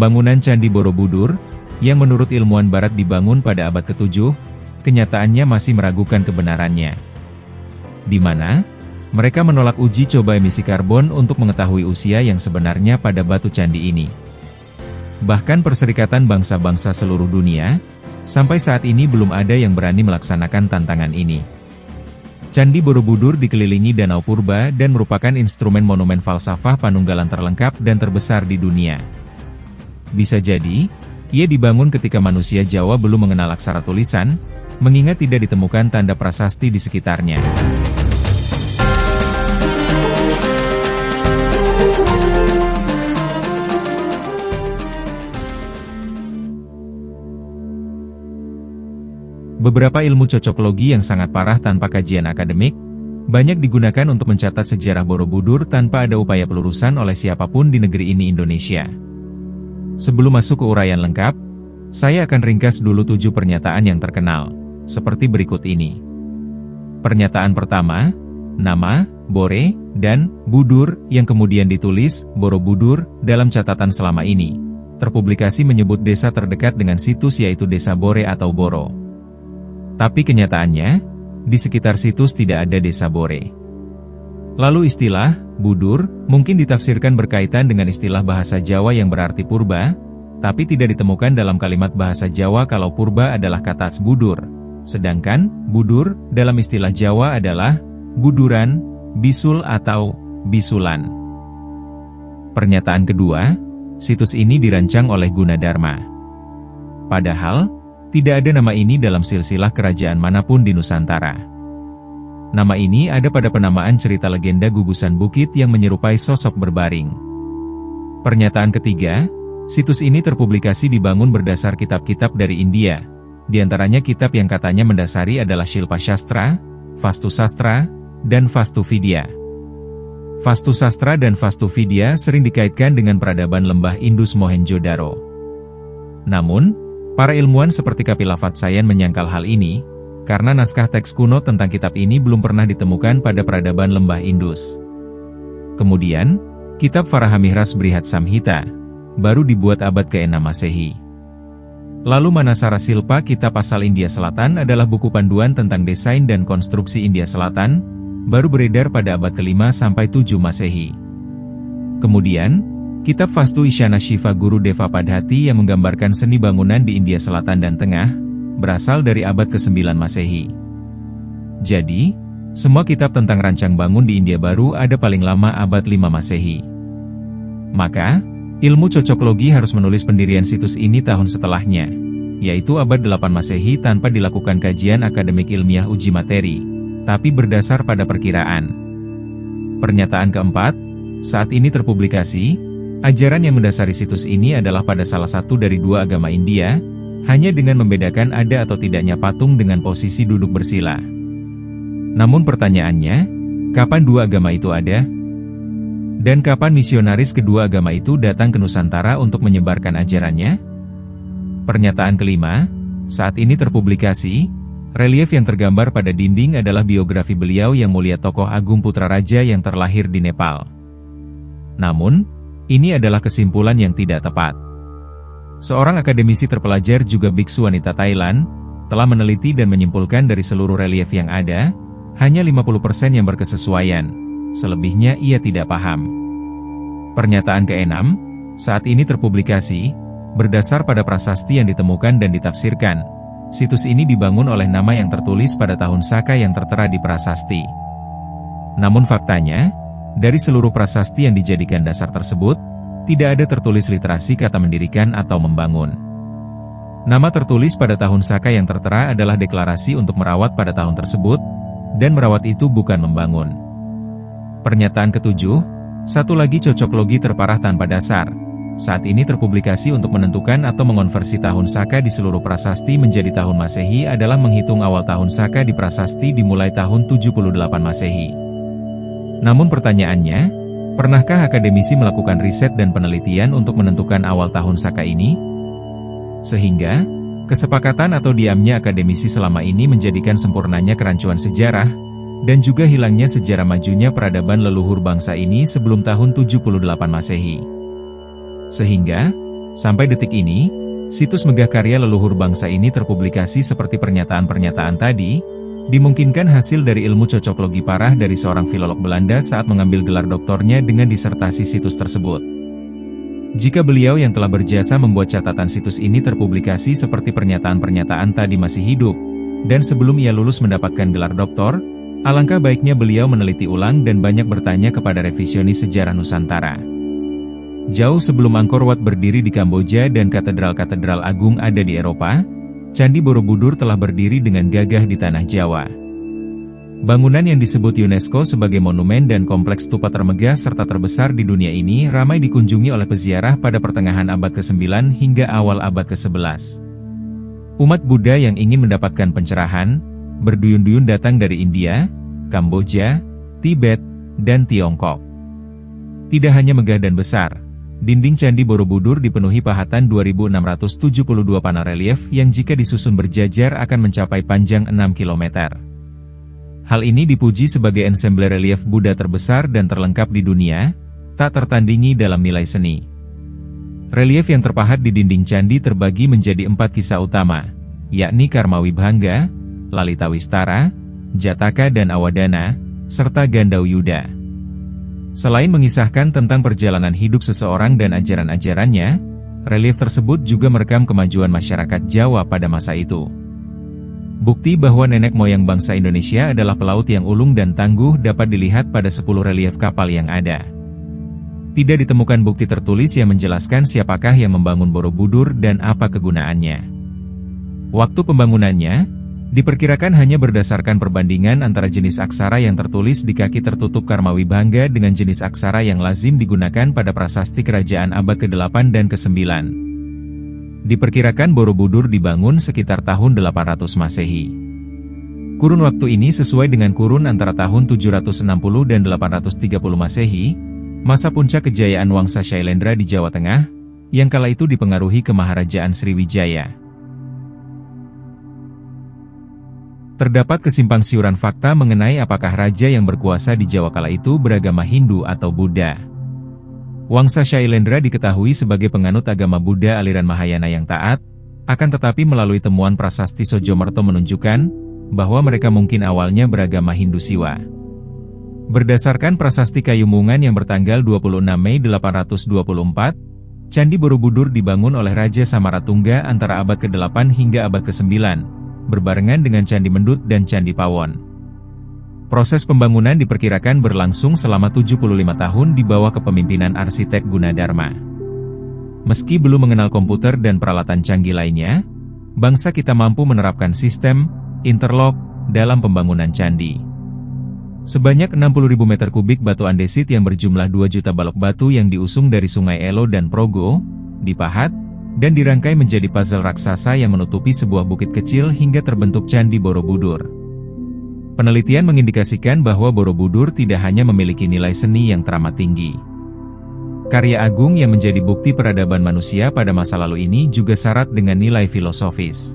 Pembangunan Candi Borobudur, yang menurut ilmuwan barat dibangun pada abad ke-7, kenyataannya masih meragukan kebenarannya. Di mana mereka menolak uji coba emisi karbon untuk mengetahui usia yang sebenarnya pada batu candi ini. Bahkan Perserikatan Bangsa-Bangsa seluruh dunia, sampai saat ini belum ada yang berani melaksanakan tantangan ini. Candi Borobudur dikelilingi danau purba dan merupakan instrumen monumen falsafah panunggalan terlengkap dan terbesar di dunia. Bisa jadi, ia dibangun ketika manusia Jawa belum mengenal aksara tulisan, mengingat tidak ditemukan tanda prasasti di sekitarnya. Beberapa ilmu cocoklogi yang sangat parah tanpa kajian akademik, banyak digunakan untuk mencatat sejarah Borobudur tanpa ada upaya pelurusan oleh siapapun di negeri ini Indonesia. Sebelum masuk ke uraian lengkap, saya akan ringkas dulu 7 pernyataan yang terkenal, seperti berikut ini. Pernyataan pertama, nama, Bore, dan Budur, yang kemudian ditulis, Borobudur, dalam catatan selama ini, terpublikasi menyebut desa terdekat dengan situs yaitu Desa Bore atau Boro. Tapi kenyataannya, di sekitar situs tidak ada Desa Bore. Lalu istilah Budur mungkin ditafsirkan berkaitan dengan istilah bahasa Jawa yang berarti purba, tapi tidak ditemukan dalam kalimat bahasa Jawa kalau purba adalah kata budur. Sedangkan budur dalam istilah Jawa adalah buduran, bisul atau bisulan. Pernyataan kedua, situs ini dirancang oleh Gunadarma. Padahal, tidak ada nama ini dalam silsilah kerajaan manapun di Nusantara. Nama ini ada pada penamaan cerita legenda gugusan bukit yang menyerupai sosok berbaring. Pernyataan ketiga, situs ini terpublikasi dibangun berdasar kitab-kitab dari India, di antaranya kitab yang katanya mendasari adalah Shilpa Shastra, Vastu Sastra, dan Vastu Vidya. Vastu Sastra dan Vastu Vidya sering dikaitkan dengan peradaban lembah Indus Mohenjo-daro. Namun, para ilmuwan seperti Kapila Vatsyayan menyangkal hal ini, karena naskah teks kuno tentang kitab ini belum pernah ditemukan pada peradaban lembah Indus. Kemudian, kitab Varahamihras Brihat Samhita, baru dibuat abad ke-6 Masehi. Lalu Manasara Silpa kitab asal India Selatan adalah buku panduan tentang desain dan konstruksi India Selatan, baru beredar pada abad ke-5 sampai 7 Masehi. Kemudian, kitab Vastu Isyana Shiva Guru Deva Padhati yang menggambarkan seni bangunan di India Selatan dan Tengah, berasal dari abad ke-9 Masehi. Jadi, semua kitab tentang rancang bangun di India baru ada paling lama abad 5 Masehi. Maka, ilmu cocoklogi harus menulis pendirian situs ini tahun setelahnya, yaitu abad 8 Masehi tanpa dilakukan kajian akademik ilmiah uji materi, tapi berdasar pada perkiraan. Pernyataan keempat, saat ini terpublikasi, ajaran yang mendasari situs ini adalah pada salah satu dari 2 agama India, hanya dengan membedakan ada atau tidaknya patung dengan posisi duduk bersila. Namun pertanyaannya, kapan 2 agama itu ada? Dan kapan misionaris kedua agama itu datang ke Nusantara untuk menyebarkan ajarannya? Pernyataan kelima, saat ini terpublikasi, relief yang tergambar pada dinding adalah biografi beliau yang mulia tokoh Agung Putra Raja yang terlahir di Nepal. Namun, ini adalah kesimpulan yang tidak tepat. Seorang akademisi terpelajar juga biksu wanita Thailand, telah meneliti dan menyimpulkan dari seluruh relief yang ada, hanya 50% yang berkesesuaian, selebihnya ia tidak paham. Pernyataan ke-6, saat ini terpublikasi, berdasar pada prasasti yang ditemukan dan ditafsirkan, situs ini dibangun oleh nama yang tertulis pada tahun Saka yang tertera di prasasti. Namun faktanya, dari seluruh prasasti yang dijadikan dasar tersebut, tidak ada tertulis literasi kata mendirikan atau membangun. Nama tertulis pada tahun Saka yang tertera adalah deklarasi untuk merawat pada tahun tersebut, dan merawat itu bukan membangun. Pernyataan ketujuh, satu lagi cocoklogi terparah tanpa dasar. Saat ini terpublikasi untuk menentukan atau mengonversi tahun Saka di seluruh prasasti menjadi tahun Masehi adalah menghitung awal tahun Saka di prasasti dimulai tahun 78 Masehi. Namun pertanyaannya, pernahkah akademisi melakukan riset dan penelitian untuk menentukan awal tahun Saka ini? Sehingga, kesepakatan atau diamnya akademisi selama ini menjadikan sempurnanya kerancuan sejarah, dan juga hilangnya sejarah majunya peradaban leluhur bangsa ini sebelum tahun 78 Masehi. Sehingga, Sampai detik ini, situs megah karya leluhur bangsa ini terpublikasi seperti pernyataan-pernyataan tadi, dimungkinkan hasil dari ilmu cocoklogi parah dari seorang filolog Belanda saat mengambil gelar doktornya dengan disertasi situs tersebut. Jika beliau yang telah berjasa membuat catatan situs ini terpublikasi seperti pernyataan-pernyataan tadi masih hidup, dan sebelum ia lulus mendapatkan gelar doktor, alangkah baiknya beliau meneliti ulang dan banyak bertanya kepada revisionis sejarah Nusantara. Jauh sebelum Angkor Wat berdiri di Kamboja dan katedral-katedral agung ada di Eropa, Candi Borobudur telah berdiri dengan gagah di tanah Jawa. Bangunan yang disebut UNESCO sebagai monumen dan kompleks stupa termegah serta terbesar di dunia ini ramai dikunjungi oleh peziarah pada pertengahan abad ke-9 hingga awal abad ke-11. Umat Buddha yang ingin mendapatkan pencerahan, berduyun-duyun datang dari India, Kamboja, Tibet, dan Tiongkok. Tidak hanya megah dan besar, dinding Candi Borobudur dipenuhi pahatan 2.672 panel relief yang jika disusun berjajar akan mencapai panjang 6 km. Hal ini dipuji sebagai ensemble relief Buddha terbesar dan terlengkap di dunia, tak tertandingi dalam nilai seni. Relief yang terpahat di dinding candi terbagi menjadi 4 kisah utama, yakni Karmawibhanga, Lalitawistara, Jataka dan Awadana, serta Gandawyuda. Selain mengisahkan tentang perjalanan hidup seseorang dan ajaran-ajarannya, relief tersebut juga merekam kemajuan masyarakat Jawa pada masa itu. Bukti bahwa nenek moyang bangsa Indonesia adalah pelaut yang ulung dan tangguh dapat dilihat pada 10 relief kapal yang ada. Tidak ditemukan bukti tertulis yang menjelaskan siapakah yang membangun Borobudur dan apa kegunaannya. Waktu pembangunannya diperkirakan hanya berdasarkan perbandingan antara jenis aksara yang tertulis di kaki tertutup Karmawibhanga dengan jenis aksara yang lazim digunakan pada prasasti kerajaan abad ke-8 dan ke-9. Diperkirakan Borobudur dibangun sekitar tahun 800 Masehi. Kurun waktu ini sesuai dengan kurun antara tahun 760 dan 830 Masehi, masa puncak kejayaan Wangsa Shailendra di Jawa Tengah, yang kala itu dipengaruhi kemaharajaan Sriwijaya. Terdapat kesimpang siuran fakta mengenai apakah raja yang berkuasa di Jawa kala itu beragama Hindu atau Buddha. Wangsa Shailendra diketahui sebagai penganut agama Buddha aliran Mahayana yang taat, akan tetapi melalui temuan prasasti Sojomerto menunjukkan bahwa mereka mungkin awalnya beragama Hindu Siwa. Berdasarkan prasasti Kayumungan yang bertanggal 26 Mei 824, Candi Borobudur dibangun oleh Raja Samaratungga antara abad ke-8 hingga abad ke-9, berbarengan dengan Candi Mendut dan Candi Pawon. Proses pembangunan diperkirakan berlangsung selama 75 tahun di bawah kepemimpinan arsitek Gunadarma. Meski belum mengenal komputer dan peralatan canggih lainnya, bangsa kita mampu menerapkan sistem interlock dalam pembangunan candi. Sebanyak 60.000 meter kubik batu andesit yang berjumlah 2 juta balok batu yang diusung dari Sungai Elo dan Progo, dipahat, dan dirangkai menjadi puzzle raksasa yang menutupi sebuah bukit kecil hingga terbentuk Candi Borobudur. Penelitian mengindikasikan bahwa Borobudur tidak hanya memiliki nilai seni yang teramat tinggi. Karya agung yang menjadi bukti peradaban manusia pada masa lalu ini juga syarat dengan nilai filosofis.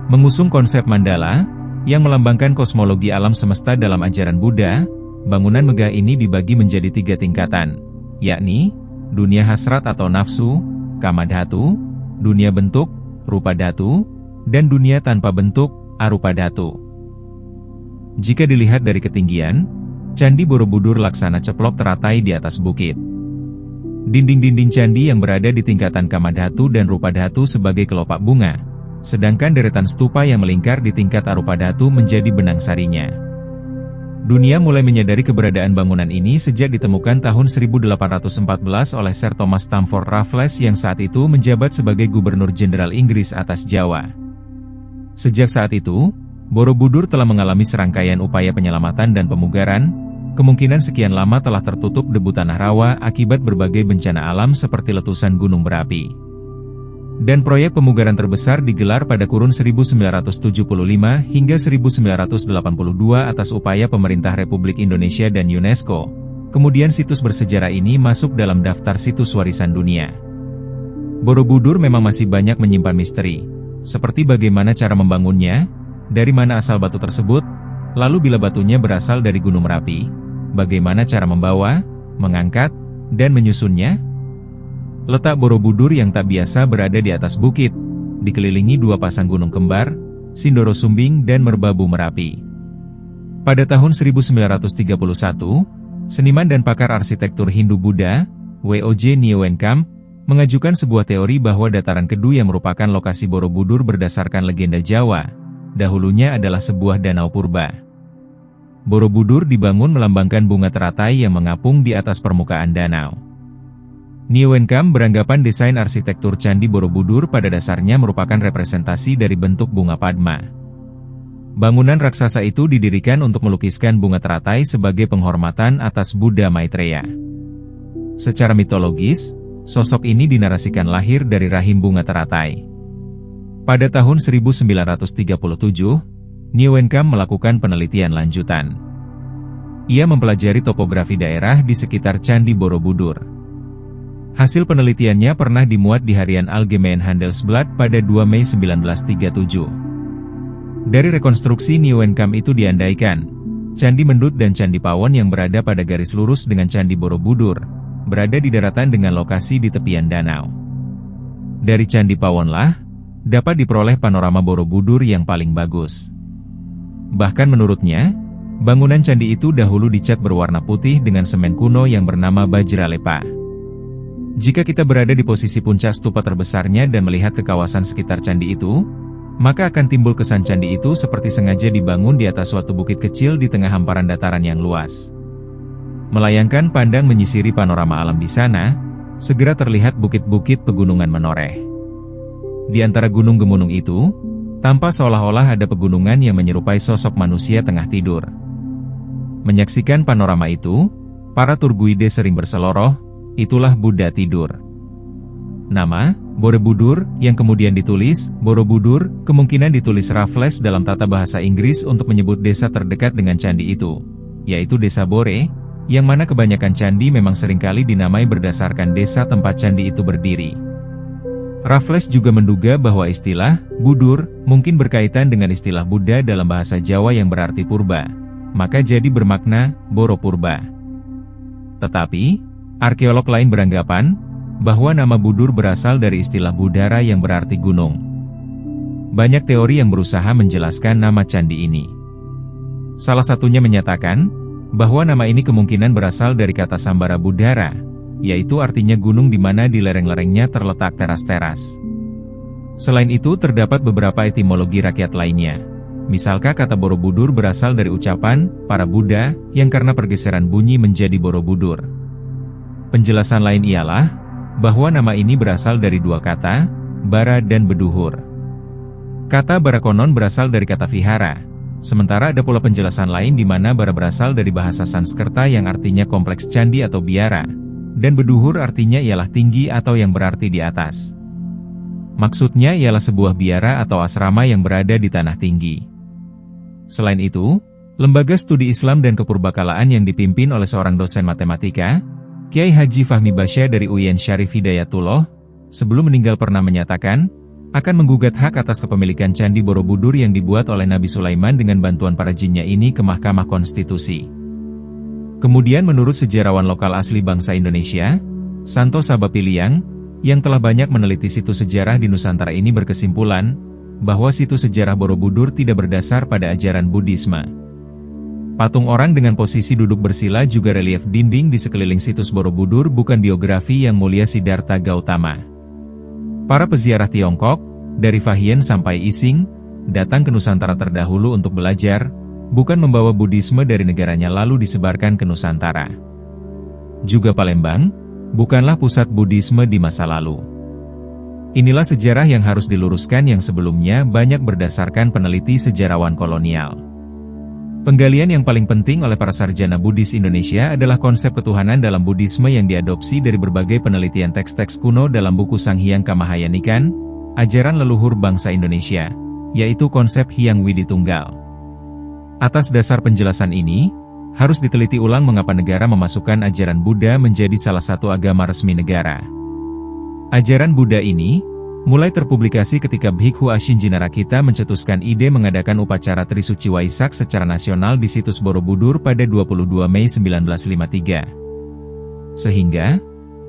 Mengusung konsep mandala, yang melambangkan kosmologi alam semesta dalam ajaran Buddha, bangunan megah ini dibagi menjadi 3 tingkatan, yakni, dunia hasrat atau nafsu, kamadhatu, dunia bentuk, rupa dhatu, dan dunia tanpa bentuk, arupa dhatu. Jika dilihat dari ketinggian, Candi Borobudur laksana ceplok teratai di atas bukit. Dinding-dinding candi yang berada di tingkatan kamadhatu dan rupa dhatu sebagai kelopak bunga, sedangkan deretan stupa yang melingkar di tingkat arupa dhatu menjadi benang sarinya. Dunia mulai menyadari keberadaan bangunan ini sejak ditemukan tahun 1814 oleh Sir Thomas Stamford Raffles yang saat itu menjabat sebagai Gubernur Jenderal Inggris atas Jawa. Sejak saat itu, Borobudur telah mengalami serangkaian upaya penyelamatan dan pemugaran, kemungkinan sekian lama telah tertutup debu tanah rawa akibat berbagai bencana alam seperti letusan gunung berapi. Dan proyek pemugaran terbesar digelar pada kurun 1975 hingga 1982 atas upaya pemerintah Republik Indonesia dan UNESCO. Kemudian situs bersejarah ini masuk dalam daftar situs warisan dunia. Borobudur memang masih banyak menyimpan misteri, seperti bagaimana cara membangunnya, dari mana asal batu tersebut, lalu bila batunya berasal dari Gunung Merapi, bagaimana cara membawa, mengangkat, dan menyusunnya. Letak Borobudur yang tak biasa berada di atas bukit, dikelilingi dua pasang gunung kembar, Sindoro Sumbing dan Merbabu Merapi. Pada tahun 1931, seniman dan pakar arsitektur Hindu-Buddha, W.O.J. Niewenkamp, mengajukan sebuah teori bahwa dataran Kedu yang merupakan lokasi Borobudur berdasarkan legenda Jawa, dahulunya adalah sebuah danau purba. Borobudur dibangun melambangkan bunga teratai yang mengapung di atas permukaan danau. Niewenkamp beranggapan desain arsitektur Candi Borobudur pada dasarnya merupakan representasi dari bentuk bunga Padma. Bangunan raksasa itu didirikan untuk melukiskan bunga teratai sebagai penghormatan atas Buddha Maitreya. Secara mitologis, sosok ini dinarasikan lahir dari rahim bunga teratai. Pada tahun 1937, Niewenkamp melakukan penelitian lanjutan. Ia mempelajari topografi daerah di sekitar Candi Borobudur. Hasil penelitiannya pernah dimuat di harian Algemeen Handelsblad pada 2 Mei 1937. Dari rekonstruksi Niewenkamp itu diandaikan, Candi Mendut dan Candi Pawon yang berada pada garis lurus dengan Candi Borobudur, berada di daratan dengan lokasi di tepian danau. Dari Candi Pawonlah, dapat diperoleh panorama Borobudur yang paling bagus. Bahkan menurutnya, bangunan candi itu dahulu dicat berwarna putih dengan semen kuno yang bernama Bajralepa. Jika kita berada di posisi puncak stupa terbesarnya dan melihat ke kawasan sekitar candi itu, maka akan timbul kesan candi itu seperti sengaja dibangun di atas suatu bukit kecil di tengah hamparan dataran yang luas. Melayangkan pandang menyisiri panorama alam di sana, segera terlihat bukit-bukit pegunungan menoreh. Di antara gunung-gemunung itu, tampak seolah-olah ada pegunungan yang menyerupai sosok manusia tengah tidur. Menyaksikan panorama itu, para turguide sering berseloroh, itulah Buddha tidur. Nama, Borobudur, yang kemudian ditulis, Borobudur, kemungkinan ditulis Raffles dalam tata bahasa Inggris untuk menyebut desa terdekat dengan candi itu, yaitu Desa Bore, yang mana kebanyakan candi memang seringkali dinamai berdasarkan desa tempat candi itu berdiri. Raffles juga menduga bahwa istilah Budur mungkin berkaitan dengan istilah Buddha dalam bahasa Jawa yang berarti purba, maka jadi bermakna Boropurba. Tetapi, arkeolog lain beranggapan bahwa nama Budur berasal dari istilah Budara yang berarti gunung. Banyak teori yang berusaha menjelaskan nama candi ini. Salah satunya menyatakan bahwa nama ini kemungkinan berasal dari kata Sambara Budara, yaitu artinya gunung di mana di lereng-lerengnya terletak teras-teras. Selain itu terdapat beberapa etimologi rakyat lainnya. Misalkan kata Borobudur berasal dari ucapan para Buddha yang karena pergeseran bunyi menjadi Borobudur. Penjelasan lain ialah bahwa nama ini berasal dari dua kata, bara dan beduhur. Kata bara konon berasal dari kata vihara, sementara ada pula penjelasan lain di mana bara berasal dari bahasa Sanskerta yang artinya kompleks candi atau biara, dan beduhur artinya ialah tinggi atau yang berarti di atas. Maksudnya ialah sebuah biara atau asrama yang berada di tanah tinggi. Selain itu, lembaga studi Islam dan kepurbakalaan yang dipimpin oleh seorang dosen matematika, Kiai Haji Fahmi Basya dari UIN Syarif Hidayatullah, sebelum meninggal pernah menyatakan, akan menggugat hak atas kepemilikan Candi Borobudur yang dibuat oleh Nabi Sulaiman dengan bantuan para jinnya ini ke Mahkamah Konstitusi. Kemudian menurut sejarawan lokal asli bangsa Indonesia, Santo Sabapiliang, yang telah banyak meneliti situs sejarah di Nusantara ini berkesimpulan, bahwa situs sejarah Borobudur tidak berdasar pada ajaran Buddhisme. Patung orang dengan posisi duduk bersila juga relief dinding di sekeliling situs Borobudur bukan biografi Yang Mulia Siddhartha Gautama. Para peziarah Tiongkok, dari Fahien sampai Ising, datang ke Nusantara terdahulu untuk belajar, bukan membawa Buddhisme dari negaranya lalu disebarkan ke Nusantara. Juga Palembang, bukanlah pusat Buddhisme di masa lalu. Inilah sejarah yang harus diluruskan yang sebelumnya banyak berdasarkan peneliti sejarawan kolonial. Penggalian yang paling penting oleh para sarjana Buddhis Indonesia adalah konsep ketuhanan dalam Buddhisme yang diadopsi dari berbagai penelitian teks-teks kuno dalam buku Sanghyang Kamahayanikan, ajaran leluhur bangsa Indonesia, yaitu konsep Hyang Widi Tunggal. Atas dasar penjelasan ini, harus diteliti ulang mengapa negara memasukkan ajaran Buddha menjadi salah satu agama resmi negara. Ajaran Buddha ini mulai terpublikasi ketika Bhikkhu Ashin Jinarakita mencetuskan ide mengadakan upacara Trisuci Waisak secara nasional di situs Borobudur pada 22 Mei 1953. Sehingga,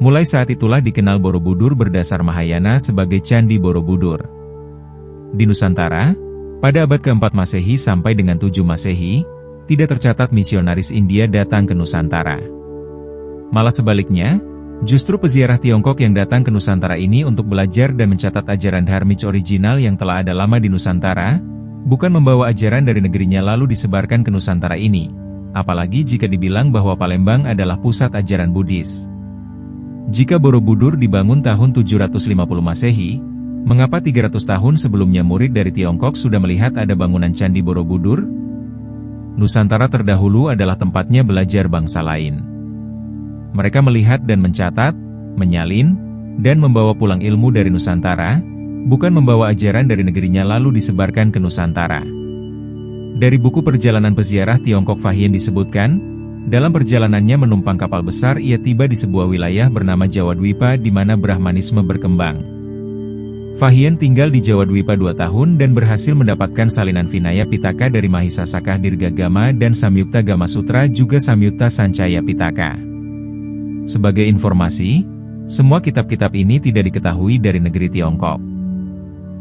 Mulai saat itulah dikenal Borobudur berdasar Mahayana sebagai Candi Borobudur. Di Nusantara, pada abad ke-4 Masehi sampai dengan 7 Masehi, tidak tercatat misionaris India datang ke Nusantara. Malah sebaliknya, justru peziarah Tiongkok yang datang ke Nusantara ini untuk belajar dan mencatat ajaran dharmij original yang telah ada lama di Nusantara, bukan membawa ajaran dari negerinya lalu disebarkan ke Nusantara ini, apalagi jika dibilang bahwa Palembang adalah pusat ajaran Buddhis. Jika Borobudur dibangun tahun 750 Masehi, mengapa 300 tahun sebelumnya murid dari Tiongkok sudah melihat ada bangunan Candi Borobudur? Nusantara terdahulu adalah tempatnya belajar bangsa lain. Mereka melihat dan mencatat, menyalin, dan membawa pulang ilmu dari Nusantara, bukan membawa ajaran dari negerinya lalu disebarkan ke Nusantara. Dari buku perjalanan peziarah Tiongkok Fahian disebutkan, dalam perjalanannya menumpang kapal besar ia tiba di sebuah wilayah bernama Jawadwipa di mana Brahmanisme berkembang. Fahian tinggal di Jawadwipa 2 tahun dan berhasil mendapatkan salinan Vinaya Pitaka dari Mahisasaka Dirgagama dan Samyukta Gama Sutra juga Samyukta Sancaya Pitaka. Sebagai informasi, semua kitab-kitab ini tidak diketahui dari negeri Tiongkok.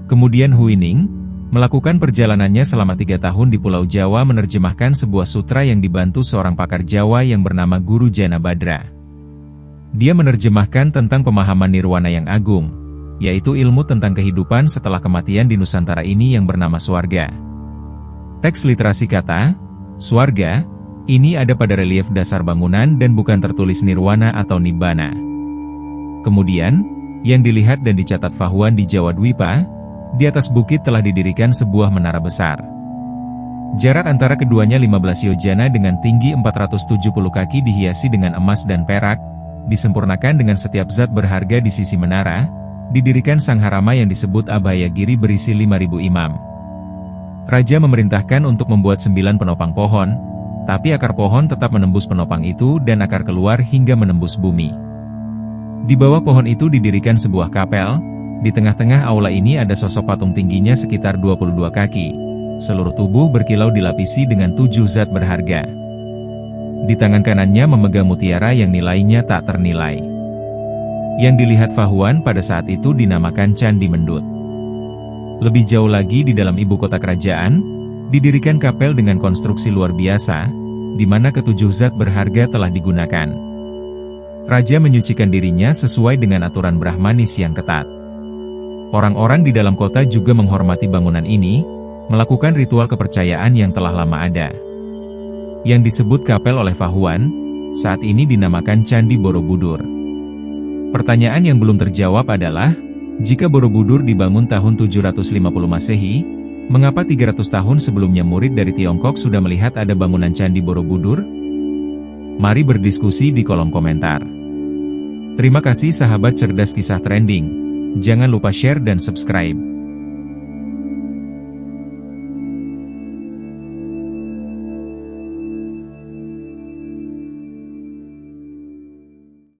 Kemudian Huining melakukan perjalanannya selama 3 tahun di Pulau Jawa menerjemahkan sebuah sutra yang dibantu seorang pakar Jawa yang bernama Guru Janabadra. Dia menerjemahkan tentang pemahaman nirwana yang agung, yaitu ilmu tentang kehidupan setelah kematian di Nusantara ini yang bernama Swarga. Teks literasi kata, Swarga, ini ada pada relief dasar bangunan dan bukan tertulis nirwana atau nibbana. Kemudian, yang dilihat dan dicatat Fahuan di Jawadwipa, di atas bukit telah didirikan sebuah menara besar. Jarak antara keduanya 15 yojana dengan tinggi 470 kaki dihiasi dengan emas dan perak, disempurnakan dengan setiap zat berharga di sisi menara, didirikan Sangharama yang disebut Abhayagiri berisi 5.000 imam. Raja memerintahkan untuk membuat 9 penopang pohon, tapi akar pohon tetap menembus penopang itu dan akar keluar hingga menembus bumi. Di bawah pohon itu didirikan sebuah kapel. Di tengah-tengah aula ini ada sosok patung tingginya sekitar 22 kaki. Seluruh tubuh berkilau dilapisi dengan 7 zat berharga. Di tangan kanannya memegang mutiara yang nilainya tak ternilai. Yang dilihat Fahuan pada saat itu dinamakan Candi Mendut. Lebih jauh lagi di dalam ibu kota kerajaan, didirikan kapel dengan konstruksi luar biasa, di mana ke-7 zat berharga telah digunakan. Raja menyucikan dirinya sesuai dengan aturan Brahmanis yang ketat. Orang-orang di dalam kota juga menghormati bangunan ini, melakukan ritual kepercayaan yang telah lama ada. Yang disebut kapel oleh Fahuan, saat ini dinamakan Candi Borobudur. Pertanyaan yang belum terjawab adalah, jika Borobudur dibangun tahun 750 Masehi, mengapa 300 tahun sebelumnya murid dari Tiongkok sudah melihat ada bangunan Candi Borobudur? Mari berdiskusi di kolom komentar. Terima kasih sahabat cerdas kisah trending. Jangan lupa share dan subscribe.